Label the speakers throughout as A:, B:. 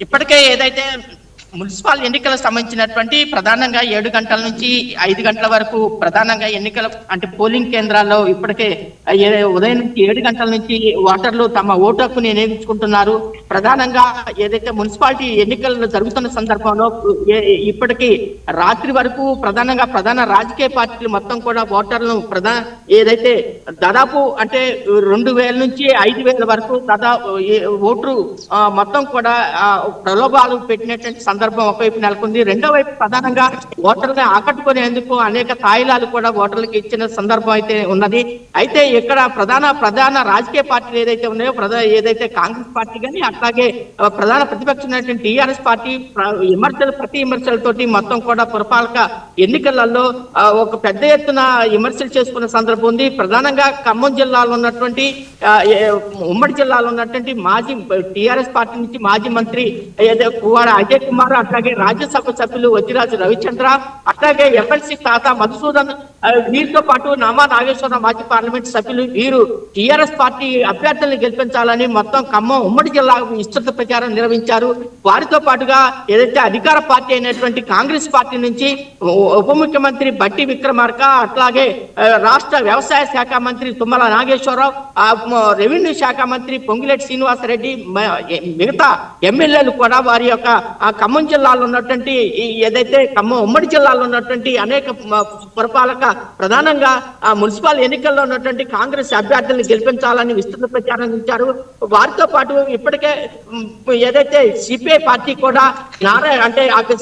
A: ఇప్పటికే ఏదైతే మున్సిపల్ ఎన్నికలకు సంబంధించినటువంటి ప్రధానంగా 7 గంటల నుంచి 5 గంటల వరకు ప్రధానంగా ఎన్నికల అంటే పోలింగ్ కేంద్రాల్లో ఇప్పటికే ఉదయం నుంచి 7 గంటల నుంచి ఓటర్లు తమ ఓటు హక్కుని వినియోగించుకుంటున్నారు. ప్రధానంగా ఏదైతే మున్సిపాలిటీ ఎన్నికలు జరుగుతున్న సందర్భంలో ఇప్పటికీ రాత్రి వరకు ప్రధాన రాజకీయ పార్టీలు మొత్తం కూడా ఓటర్లను ఏదైతే దాదాపు అంటే 2000 నుంచి 5000 వరకు ఓటు మొత్తం కూడా ప్రలోభాలు పెట్టినటువంటి సందర్భం ఒకవైపు నెలకొంది. రెండో వైపు ప్రధానంగా ఓటర్లను ఆకట్టుకునేందుకు అనేక తాయిలాలు కూడా ఓటర్లకు ఇచ్చిన సందర్భం అయితే ఉన్నది. అయితే ఇక్కడ ప్రధాన రాజకీయ పార్టీలు ఏదైతే ఉన్నాయో ఏదైతే కాంగ్రెస్ పార్టీ కానీ అట్లాగే ప్రధాన ప్రతిపక్షమైనటువంటి టీఆర్ఎస్ పార్టీ ప్రతి విమర్శలతోటి మొత్తం కూడా పురపాలక ఎన్నికలలో ఒక పెద్ద ఎత్తున విమర్శలు చేసుకున్న సందర్భం ఉంది. ప్రధానంగా ఖమ్మం జిల్లాలో ఉన్నటువంటి ఉమ్మడి జిల్లాలో ఉన్నటువంటి మాజీ టీఆర్ఎస్ పార్టీ నుంచి మాజీ మంత్రి పువ్వాడ అజయ్ కుమార్, అట్లాగే రాజ్యసభ సభ్యులు వజ్రాజు రవిచంద్ర, అట్లాగే ఎమ్మెల్సీ తాత మధుసూదన్, వీరితో పాటు నామా నాగేశ్వరరావు మాజీ పార్లమెంట్ సభ్యులు వీరు టీఆర్ఎస్ పార్టీ అభ్యర్థులను గెలిపించాలని మొత్తం ఖమ్మం ఉమ్మడి జిల్లా విస్తృత ప్రచారం నిర్వహించారు. వారితో పాటుగా ఏదైతే అధికార పార్టీ అయినటువంటి కాంగ్రెస్ పార్టీ నుంచి ఉప ముఖ్యమంత్రి బట్టి విక్రమార్క, అట్లాగే రాష్ట్ర వ్యవసాయ శాఖ మంత్రి తుమ్మల నాగేశ్వరరావు, రెవెన్యూ శాఖ మంత్రి పొంగిలేటి శ్రీనివాసరెడ్డి, మిగతా ఎమ్మెల్యేలు కూడా వారి యొక్క ఖమ్మం జిల్లాలో ఉన్నటువంటి ఏదైతే ఖమ్మం ఉమ్మడి జిల్లాలో ఉన్నటువంటి అనేక పురపాలక ప్రధానంగా మున్సిపల్ ఎన్నికల్లో ఉన్నటువంటి కాంగ్రెస్ అభ్యర్థులను గెలిపించాలని విస్తృత ప్రచారం ఇచ్చారు. వారితో పాటు ఇప్పటికే ఏదైతే సిపిఐ పార్టీ కూడా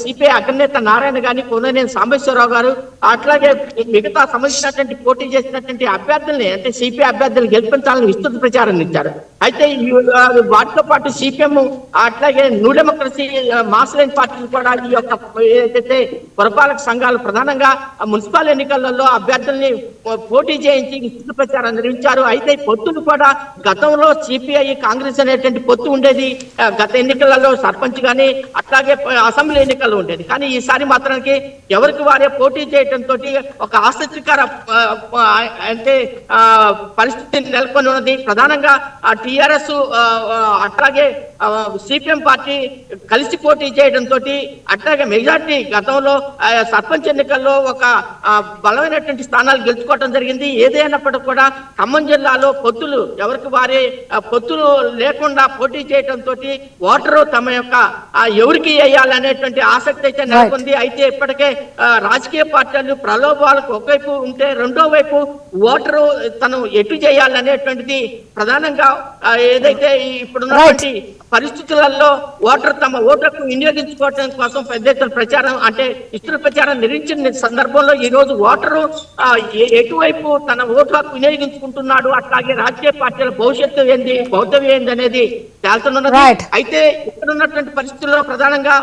A: సిపిఐ అగ్రనేత నారాయణ గాని, కోనేని సాంబశివరావు గారు, అట్లాగే మిగతా సంబంధించినటువంటి పోటీ చేసినటువంటి అభ్యర్థుల్ని అంటే సిపిఐ అభ్యర్థులు గెలిపించాలని విస్తృత ప్రచారం ఇచ్చారు. అయితే వాటితో పాటు సిపిఎం అట్లాగే న్యూ డెమోక్రసీ మాస్లైన్ పార్టీలు కూడా ఈ యొక్క ఏదైతే పురపాలక సంఘాలు ప్రధానంగా మున్సిపల్ ఎన్నికలలో అభ్యర్థుల్ని పోటీ చేయించి విస్తృత ప్రచారం నిర్వహించారు. అయితే పొత్తులు కూడా గతంలో సిపిఐ కాంగ్రెస్ అనేటువంటి పొత్తు ఉండేది. గత ఎన్నికలలో సర్పంచ్ కానీ అట్లాగే అసెంబ్లీ ఎన్నికల్లో ఉండేది. కానీ ఈసారి మాత్రానికి ఎవరికి వారే పోటీ చేయడంతో ఒక ఆసక్తికర అంటే పరిస్థితి నెలకొని ఉన్నది. ప్రధానంగా టిఆర్ఎస్ అట్లాగే సిపిఎం పార్టీ కలిసి పోటీ చేయడంతో అట్లాగే మెజార్టీ గతంలో సర్పంచ్ ఎన్నికల్లో ఒక బలమైనటువంటి స్థానాలు గెలుచుకోవడం జరిగింది. ఏదైనప్పటికీ కూడా ఖమ్మం జిల్లాలో పొత్తులు ఎవరికి వారే పొత్తులు లేకుండా పోటీ చేయడంతో ఓటరు తమ యొక్క ఎవరికి వేయాలనేటువంటి ఆసక్తి అయితే నెలకొంది. అయితే ఇప్పటికే రాజకీయ పార్టీలు ప్రలోభాలకు ఒకవైపు ఉంటే రెండో వైపు ఓటరు తను ఎటు చేయాలనేటువంటిది ప్రధానంగా ఏదైతే ఇప్పుడున్నటువంటి పరిస్థితులలో ఓటర్ తమ ఓటర్కు వినియోగించుకోవడం కోసం పెద్ద ఎత్తున ప్రచారం అంటే విస్తృత ప్రచారం నిర్వహించిన సందర్భంలో ఈ రోజు ఓటరు ఎటువైపు తన ఓటు హక్కు వినియోగించుకుంటున్నాడు, అట్లాగే రాజకీయ పార్టీల భవిష్యత్తు ఏంది, భౌతవ్యం ఏంది అనేది తేలుతున్నది. అయితే ఇక్కడ ఉన్నటువంటి పరిస్థితుల్లో ప్రధానంగా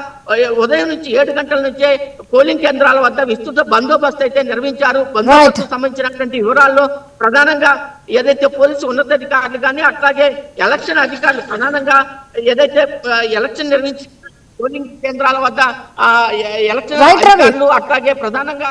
A: ఉదయం నుంచి 7 గంటల నుంచే పోలింగ్ కేంద్రాల వద్ద విస్తృత బందోబస్తు అయితే నిర్వహించారు. బందోబస్తు సంబంధించినటువంటి వివరాల్లో ప్రధానంగా ఏదైతే పోలీసు ఉన్నతాధికారులు కానీ అట్లాగే ఎలక్షన్ అధికారులు ప్రధానంగా ఏదైతే ఎలక్షన్ నిర్వహించి పోలింగ్ కేంద్రాల వద్ద ఎలక్షన్ అధికారులు అట్లాగే ప్రధానంగా